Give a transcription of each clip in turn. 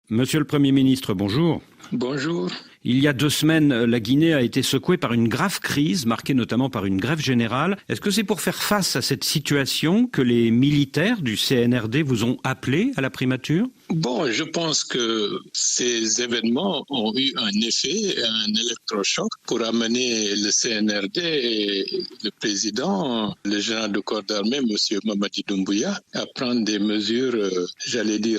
Monsieur le Premier ministre, bonjour. Bonjour. Il y a 2 semaines, la Guinée a été secouée par une grave crise, marquée notamment par une grève générale. Est-ce que c'est pour faire face à cette situation que les militaires du CNRD vous ont appelé à la primature ? Bon, je pense que ces événements ont eu un effet, un électrochoc pour amener le CNRD et le président, le général de corps d'armée, M. Mamadi Doumbouya, à prendre des mesures,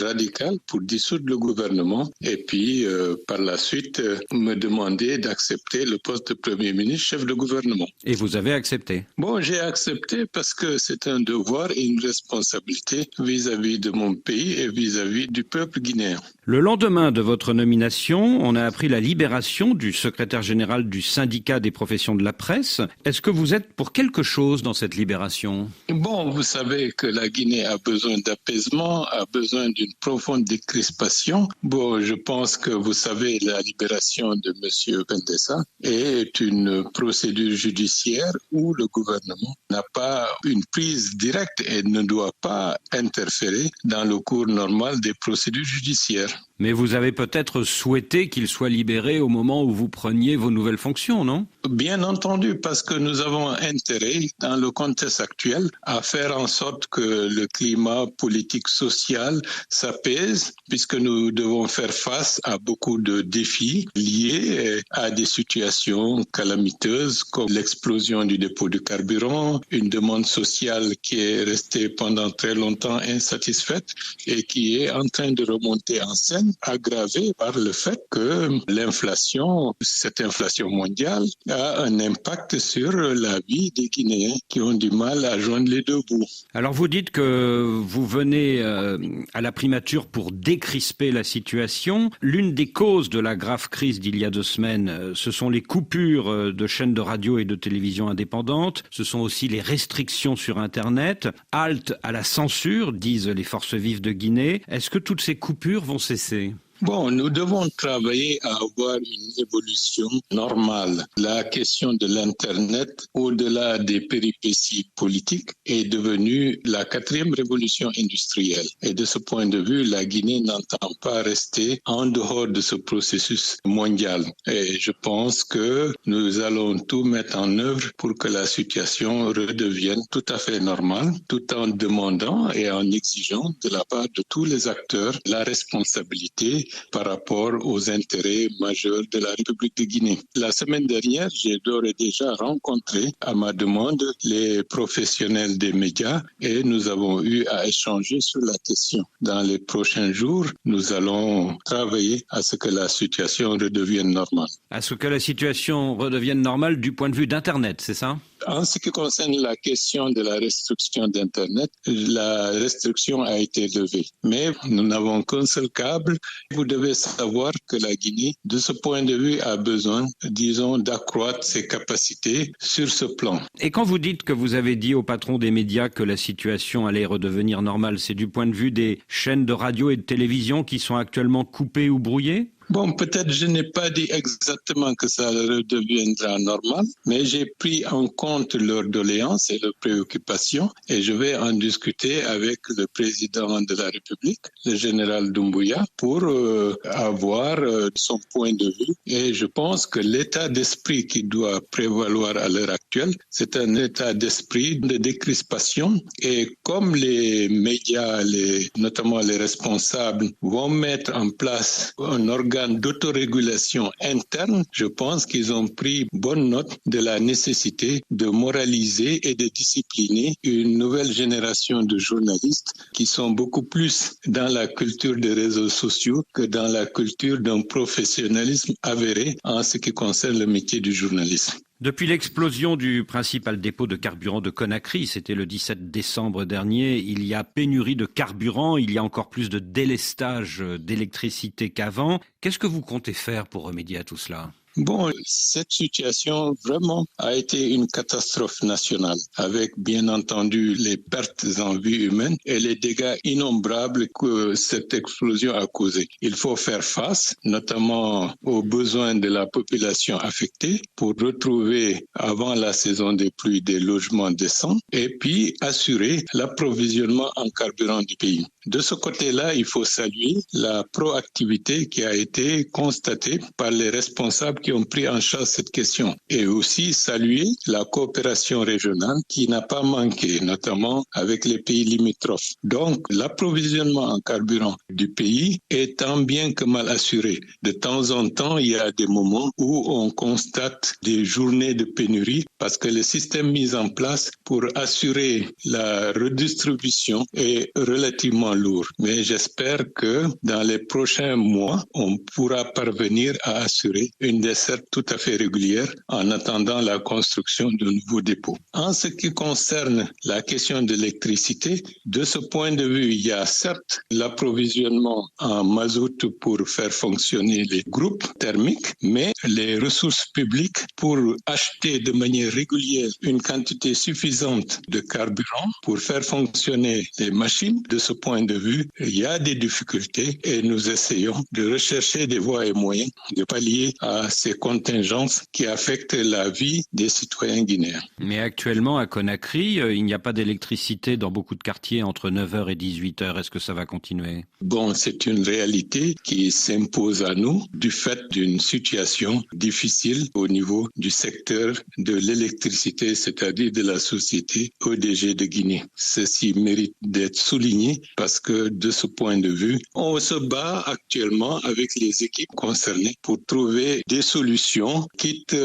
radicales pour dissoudre le gouvernement et puis, par la suite, me demander d'accepter le poste de Premier ministre, chef de gouvernement. Et vous avez accepté ? Bon, j'ai accepté parce que c'est un devoir et une responsabilité vis-à-vis de mon pays et vis-à-vis du peuple guinéen. Le lendemain de votre nomination, on a appris la libération du secrétaire général du syndicat des professions de la presse. Est-ce que vous êtes pour quelque chose dans cette libération ? Bon, vous savez que la Guinée a besoin d'apaisement, a besoin d'une profonde décrispation. Bon, je pense que vous savez, la libération de M. Bendessa est une procédure judiciaire où le gouvernement n'a pas une prise directe et ne doit pas interférer dans le cours normal des procédures judiciaires. Mais vous avez peut-être souhaité qu'il soit libéré au moment où vous preniez vos nouvelles fonctions, non ? Bien entendu, parce que nous avons intérêt, dans le contexte actuel, à faire en sorte que le climat politique social s'apaise, puisque nous devons faire face à beaucoup de défis liés à des situations calamiteuses, comme l'explosion du dépôt de carburant, une demande sociale qui est restée pendant très longtemps insatisfaite et qui est en train de remonter en scène, aggravée par le fait que l'inflation, cette inflation mondiale, a un impact sur la vie des Guinéens qui ont du mal à joindre les deux bouts. Alors vous dites que vous venez à la primature pour décrisper la situation. L'une des causes de la grave crise d'il y a 2 semaines, ce sont les coupures de chaînes de radio et de télévision indépendantes. Ce sont aussi les restrictions sur Internet. Halte à la censure, disent les forces vives de Guinée. Est-ce que toutes ces coupures vont cesser ? Bon, nous devons travailler à avoir une évolution normale. La question de l'Internet, au-delà des péripéties politiques, est devenue la 4e révolution industrielle. Et de ce point de vue, la Guinée n'entend pas rester en dehors de ce processus mondial. Et je pense que nous allons tout mettre en œuvre pour que la situation redevienne tout à fait normale, tout en demandant et en exigeant de la part de tous les acteurs la responsabilité par rapport aux intérêts majeurs de la République de Guinée. La semaine dernière, j'ai d'ores et déjà rencontré à ma demande les professionnels des médias et nous avons eu à échanger sur la question. Dans les prochains jours, nous allons travailler à ce que la situation redevienne normale. À ce que la situation redevienne normale du point de vue d'Internet, c'est ça ? En ce qui concerne la question de la restriction d'Internet, la restriction a été levée. Mais nous n'avons qu'un seul câble. Vous devez savoir que la Guinée, de ce point de vue, a besoin, disons, d'accroître ses capacités sur ce plan. Et quand vous dites que vous avez dit au patron des médias que la situation allait redevenir normale, c'est du point de vue des chaînes de radio et de télévision qui sont actuellement coupées ou brouillées ? Bon, peut-être je n'ai pas dit exactement que ça redeviendra normal, mais j'ai pris en compte leurs doléances et leurs préoccupations et je vais en discuter avec le président de la République, le général Doumbouya, pour avoir son point de vue. Et je pense que l'état d'esprit qui doit prévaloir à l'heure actuelle, c'est un état d'esprit de décrispation. Et comme les médias, notamment les responsables, vont mettre en place un organe d'autorégulation interne, je pense qu'ils ont pris bonne note de la nécessité de moraliser et de discipliner une nouvelle génération de journalistes qui sont beaucoup plus dans la culture des réseaux sociaux que dans la culture d'un professionnalisme avéré en ce qui concerne le métier du journalisme. Depuis l'explosion du principal dépôt de carburant de Conakry, c'était le 17 décembre dernier, il y a pénurie de carburant, il y a encore plus de délestage d'électricité qu'avant. Qu'est-ce que vous comptez faire pour remédier à tout cela ? Bon, cette situation vraiment a été une catastrophe nationale avec bien entendu les pertes en vie humaine et les dégâts innombrables que cette explosion a causés. Il faut faire face notamment aux besoins de la population affectée pour retrouver avant la saison des pluies des logements décents et puis assurer l'approvisionnement en carburant du pays. de ce côté-là, il faut saluer la proactivité qui a été constatée par les responsables qui ont pris en charge cette question et aussi saluer la coopération régionale qui n'a pas manqué, notamment avec les pays limitrophes. Donc, l'approvisionnement en carburant du pays est tant bien que mal assuré. De temps en temps, il y a des moments où on constate des journées de pénurie parce que le système mis en place pour assurer la redistribution est relativement lourd. Mais j'espère que dans les prochains mois, on pourra parvenir à assurer une desserte tout à fait régulière en attendant la construction de nouveaux dépôts. En ce qui concerne la question de l'électricité, de ce point de vue, il y a certes l'approvisionnement en mazout pour faire fonctionner les groupes thermiques, mais les ressources publiques pour acheter de manière régulière une quantité suffisante de carburant pour faire fonctionner les machines, de ce point de vue, il y a des difficultés et nous essayons de rechercher des voies et moyens de pallier à ces contingences qui affectent la vie des citoyens guinéens. Mais actuellement, à Conakry, il n'y a pas d'électricité dans beaucoup de quartiers entre 9h et 18h. Est-ce que ça va continuer? Bon, c'est une réalité qui s'impose à nous du fait d'une situation difficile au niveau du secteur de l'électricité, c'est-à-dire de la société EDG de Guinée. Ceci mérite d'être souligné parce que de ce point de vue, on se bat actuellement avec les équipes concernées pour trouver des solutions, quitte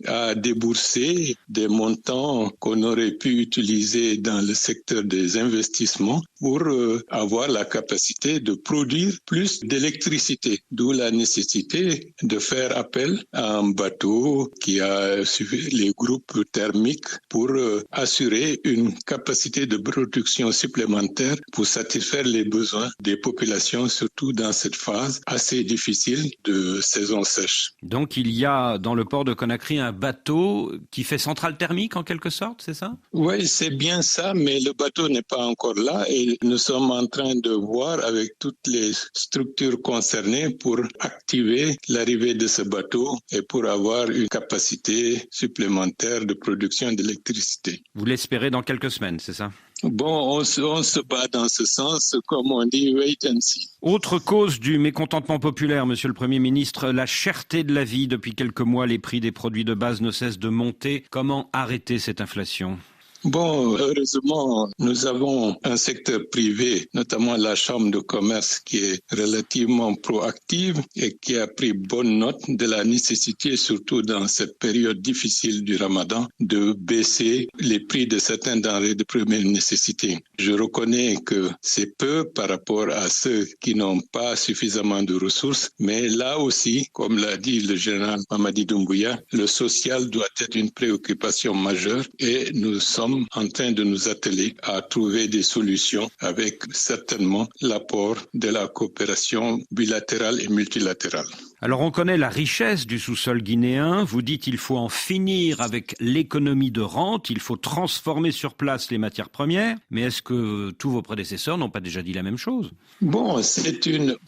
à débourser des montants qu'on aurait pu utiliser dans le secteur des investissements pour avoir la capacité de produire plus d'électricité, d'où la nécessité de faire appel à un bateau qui a suivi les groupes thermiques pour assurer une capacité de production supplémentaire pour satisfaire les besoins des populations, surtout dans cette phase assez difficile de saison sèche. Donc il y a dans le port de Conakry un bateau qui fait centrale thermique en quelque sorte, c'est ça? Oui, c'est bien ça, mais le bateau n'est pas encore là et nous sommes en train de voir avec toutes les structures concernées pour activer l'arrivée de ce bateau et pour avoir une capacité supplémentaire de production d'électricité. Vous l'espérez dans quelques semaines, c'est ça? Bon, on se bat dans ce sens, comme on dit, wait and see. Autre cause du mécontentement populaire, Monsieur le Premier ministre, la cherté de la vie. Depuis quelques mois, les prix des produits de base ne cessent de monter. Comment arrêter cette inflation ? Bon, heureusement, nous avons un secteur privé, notamment la Chambre de commerce, qui est relativement proactive et qui a pris bonne note de la nécessité, surtout dans cette période difficile du Ramadan, de baisser les prix de certains denrées de première nécessité. Je reconnais que c'est peu par rapport à ceux qui n'ont pas suffisamment de ressources, mais là aussi, comme l'a dit le général Mamadi Doumbouya, le social doit être une préoccupation majeure et nous sommes en train de nous atteler à trouver des solutions avec certainement l'apport de la coopération bilatérale et multilatérale. Alors on connaît la richesse du sous-sol guinéen, vous dites qu'il faut en finir avec l'économie de rente, il faut transformer sur place les matières premières, mais est-ce que tous vos prédécesseurs n'ont pas déjà dit la même chose ? Bon,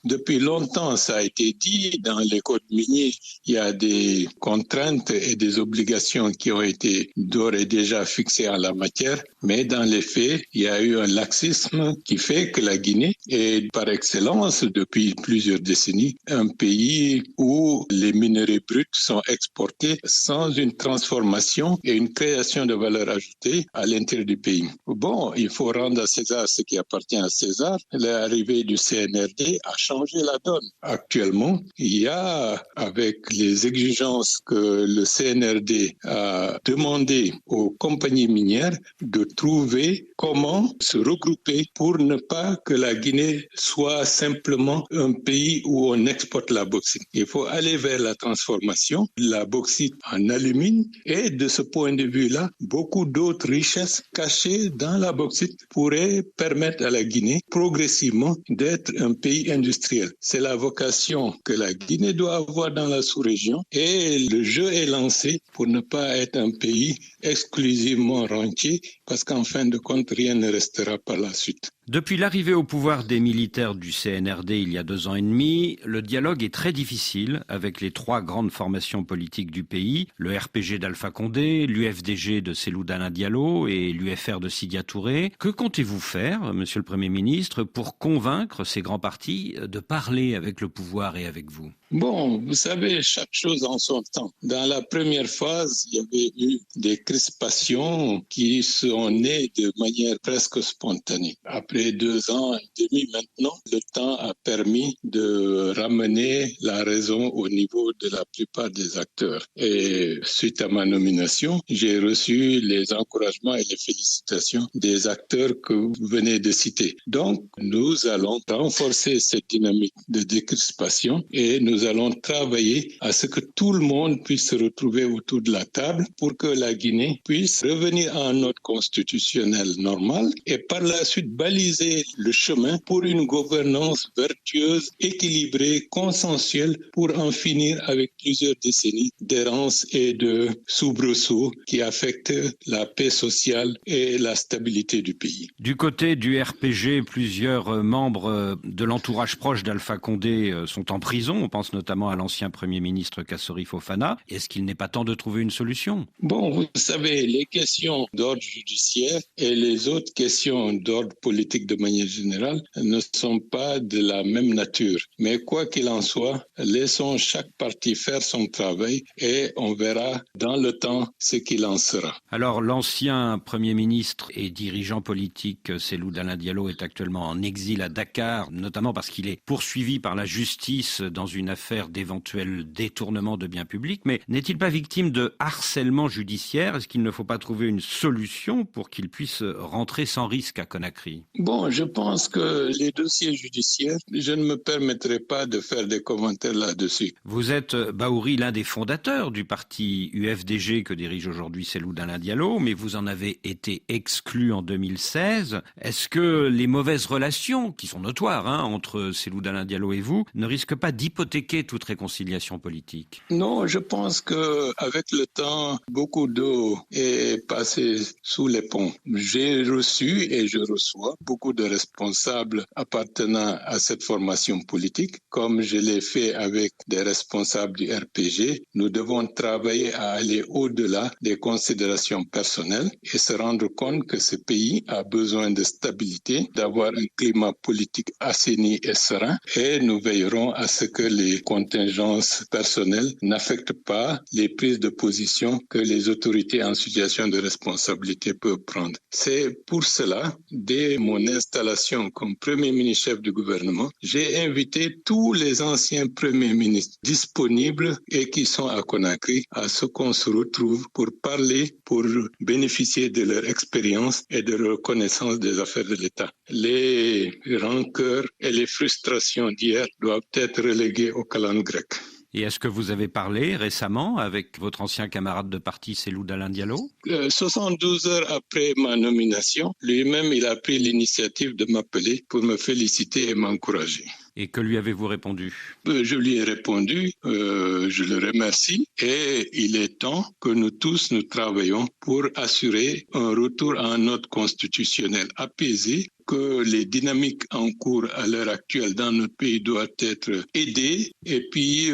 depuis longtemps ça a été dit, dans les codes miniers, il y a des contraintes et des obligations qui ont été d'ores et déjà fixées en la matière, mais dans les faits, il y a eu un laxisme qui fait que la Guinée est par excellence depuis plusieurs décennies un pays où les minerais bruts sont exportés sans une transformation et une création de valeur ajoutée à l'intérieur du pays. Bon, il faut rendre à César ce qui appartient à César. L'arrivée du CNRD a changé la donne. Actuellement, il y a, avec les exigences que le CNRD a demandé aux compagnies minières, de trouver comment se regrouper pour ne pas que la Guinée soit simplement un pays où on exporte la bauxite. Il faut aller vers la transformation de la bauxite en alumine et de ce point de vue-là, beaucoup d'autres richesses cachées dans la bauxite pourraient permettre à la Guinée progressivement d'être un pays industriel. C'est la vocation que la Guinée doit avoir dans la sous-région et le jeu est lancé pour ne pas être un pays exclusivement rentier parce qu'en fin de compte, rien ne restera par la suite. Depuis l'arrivée au pouvoir des militaires du CNRD il y a 2 ans et demi, le dialogue est très difficile avec les 3 grandes formations politiques du pays, le RPG d'Alpha Condé, l'UFDG de Cellou Dalein Diallo et l'UFR de Sidya Touré. Que comptez-vous faire, monsieur le Premier ministre, pour convaincre ces grands partis de parler avec le pouvoir et avec vous ? Bon, vous savez, chaque chose en son temps. Dans la première phase, il y avait eu des crispations qui sont nées de manière presque spontanée. Après 2 ans et demi maintenant, le temps a permis de ramener la raison au niveau de la plupart des acteurs. Et suite à ma nomination, j'ai reçu les encouragements et les félicitations des acteurs que vous venez de citer. Donc, nous allons renforcer cette dynamique de décrispation et nous allons travailler à ce que tout le monde puisse se retrouver autour de la table pour que la Guinée puisse revenir à un ordre constitutionnel normal et par la suite baliser le chemin pour une gouvernance vertueuse, équilibrée, consensuelle pour en finir avec plusieurs décennies d'errance et de soubresauts qui affectent la paix sociale et la stabilité du pays. Du côté du RPG, plusieurs membres de l'entourage proche d'Alpha Condé sont en prison. On pense notamment à l'ancien Premier ministre Kassori Fofana. Est-ce qu'il n'est pas temps de trouver une solution ? Bon, vous savez, les questions d'ordre judiciaire et les autres questions d'ordre politique de manière générale ne sont pas de la même nature. Mais quoi qu'il en soit, laissons chaque parti faire son travail et on verra dans le temps ce qu'il en sera. Alors, l'ancien Premier ministre et dirigeant politique Cellou Dalein Diallo est actuellement en exil à Dakar, notamment parce qu'il est poursuivi par la justice dans une affaire d'éventuel détournement de biens publics. Mais n'est-il pas victime de harcèlement judiciaire ? Est-ce qu'il ne faut pas trouver une solution pour qu'il puisse rentrer sans risque à Conakry ? Bon, je pense que les dossiers judiciaires, je ne me permettrai pas de faire des commentaires là-dessus. Vous êtes, Bahouri, l'un des fondateurs du parti UFDG que dirige aujourd'hui Cellou Dalein Diallo, mais vous en avez été exclu en 2016. Est-ce que les mauvaises relations, qui sont notoires entre Cellou Dalein Diallo et vous, ne risquent pas d'hypothéquer toute réconciliation politique ? Non, je pense qu'avec le temps, beaucoup d'eau est passée sous les ponts. J'ai reçu et je reçois beaucoup de responsables appartenant à cette formation politique, comme je l'ai fait avec des responsables du RPG. Nous devons travailler à aller au-delà des considérations personnelles et se rendre compte que ce pays a besoin de stabilité, d'avoir un climat politique assaini et serein, et nous veillerons à ce que les contingences personnelles n'affectent pas les prises de position que les autorités en situation de responsabilité peuvent prendre. C'est pour cela, dès mon installation comme Premier ministre chef du gouvernement, j'ai invité tous les anciens premiers ministres disponibles et qui sont à Conakry à ce qu'on se retrouve pour parler, pour bénéficier de leur expérience et de leur connaissance des affaires de l'État. Les rancœurs et les frustrations d'hier doivent être reléguées au calendrier grec. Et est-ce que vous avez parlé récemment avec votre ancien camarade de parti Cellou Dalein Diallo ? 72 heures après ma nomination, lui-même il a pris l'initiative de m'appeler pour me féliciter et m'encourager. Et que lui avez-vous répondu ? Je lui ai répondu, je le remercie et il est temps que nous tous nous travaillons pour assurer un retour à un ordre constitutionnel apaisé, que les dynamiques en cours à l'heure actuelle dans notre pays doivent être aidées et puis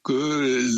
que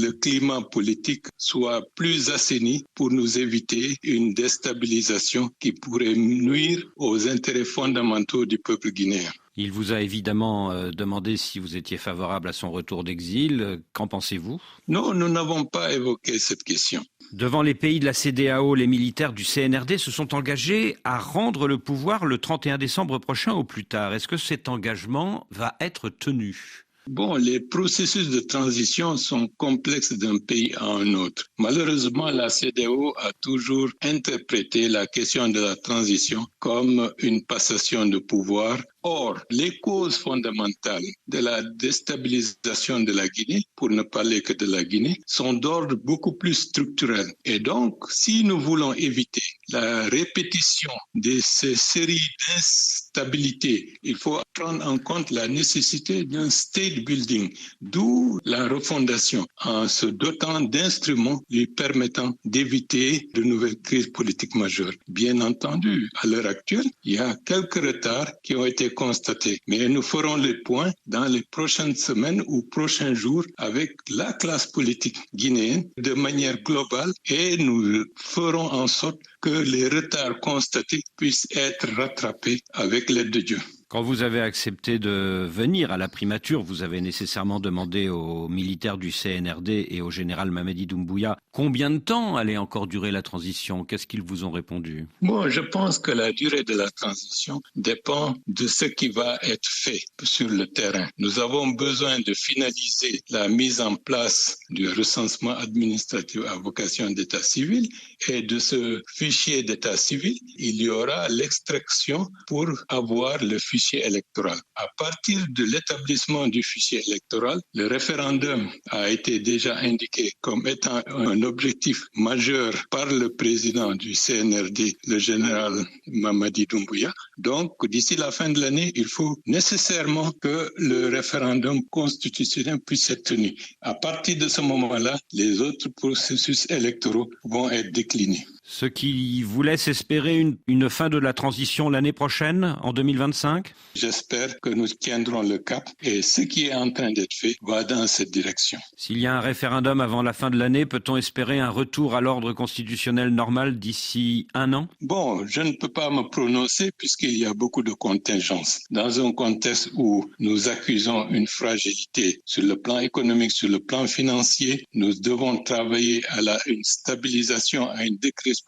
le climat politique soit plus assaini pour nous éviter une déstabilisation qui pourrait nuire aux intérêts fondamentaux du peuple guinéen. Il vous a évidemment demandé si vous étiez favorable à son retour d'exil. Qu'en pensez-vous ? Non, nous n'avons pas évoqué cette question. Devant les pays de la CEDEAO, les militaires du CNRD se sont engagés à rendre le pouvoir le 31 décembre prochain au plus tard. Est-ce que cet engagement va être tenu ? Bon, les processus de transition sont complexes d'un pays à un autre. Malheureusement, la CEDEAO a toujours interprété la question de la transition comme une passation de pouvoir Or, les causes fondamentales de la déstabilisation de la Guinée, pour ne parler que de la Guinée, sont d'ordre beaucoup plus structurel. Et donc, si nous voulons éviter la répétition de ces séries d'instabilités, il faut prendre en compte la nécessité d'un state building, d'où la refondation en se dotant d'instruments lui permettant d'éviter de nouvelles crises politiques majeures. Bien entendu, à l'heure actuelle, il y a quelques retards qui ont été constatés, mais nous ferons le point dans les prochaines semaines ou prochains jours avec la classe politique guinéenne de manière globale et nous ferons en sorte que les retards constatés puissent être rattrapés avec l'aide de Dieu. Quand vous avez accepté de venir à la primature, vous avez nécessairement demandé aux militaires du CNRD et au général Mamadi Doumbouya combien de temps allait encore durer la transition. Qu'est-ce qu'ils vous ont répondu? Bon, je pense que la durée de la transition dépend de ce qui va être fait sur le terrain. Nous avons besoin de finaliser la mise en place du recensement administratif à vocation d'état civil et de ce fichier d'état civil, il y aura l'extraction pour avoir le fichier électoral. À partir de l'établissement du fichier électoral, le référendum a été déjà indiqué comme étant un objectif majeur par le président du CNRD, le général Mamadi Doumbouya. Donc, d'ici la fin de l'année, il faut nécessairement que le référendum constitutionnel puisse être tenu. À partir de ce moment-là, les autres processus électoraux vont être déclinés. Ce qui vous laisse espérer une fin de la transition l'année prochaine, en 2025 ? J'espère que nous tiendrons le cap et ce qui est en train d'être fait va dans cette direction. S'il y a un référendum avant la fin de l'année, peut-on espérer un retour à l'ordre constitutionnel normal d'ici 1 an ? Bon, je ne peux pas me prononcer puisqu'il y a beaucoup de contingences. Dans un contexte où nous accusons une fragilité sur le plan économique, sur le plan financier, nous devons travailler à une stabilisation, à une décrisp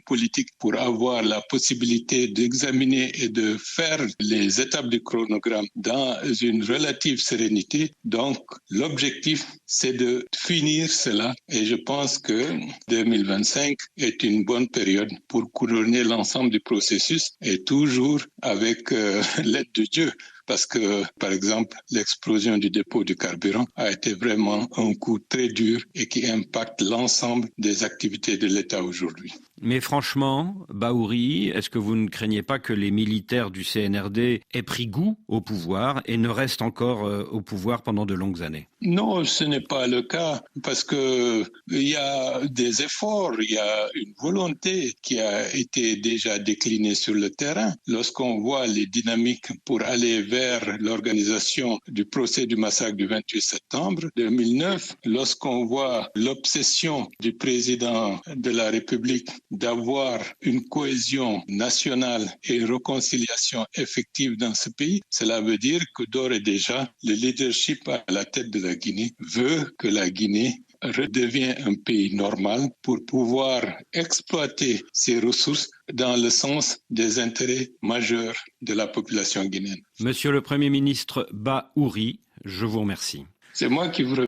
politique pour avoir la possibilité d'examiner et de faire les étapes du chronogramme dans une relative sérénité. Donc, l'objectif, c'est de finir cela et je pense que 2025 est une bonne période pour couronner l'ensemble du processus et toujours avec l'aide de Dieu. Parce que, par exemple, l'explosion du dépôt du carburant a été vraiment un coup très dur et qui impacte l'ensemble des activités de l'État aujourd'hui. Mais franchement, Bahouri, est-ce que vous ne craignez pas que les militaires du CNRD aient pris goût au pouvoir et ne restent encore au pouvoir pendant de longues années ? Non, ce n'est pas le cas parce que il y a des efforts, il y a une volonté qui a été déjà déclinée sur le terrain. Lorsqu'on voit les dynamiques pour aller vers l'organisation du procès du massacre du 28 septembre 2009, lorsqu'on voit l'obsession du président de la République d'avoir une cohésion nationale et une réconciliation effective dans ce pays, cela veut dire que d'ores et déjà, le leadership à la tête de la Guinée veut que la Guinée redevienne un pays normal pour pouvoir exploiter ses ressources dans le sens des intérêts majeurs de la population guinéenne. Monsieur le Premier ministre Bahouri, je vous remercie. C'est moi qui vous remercie.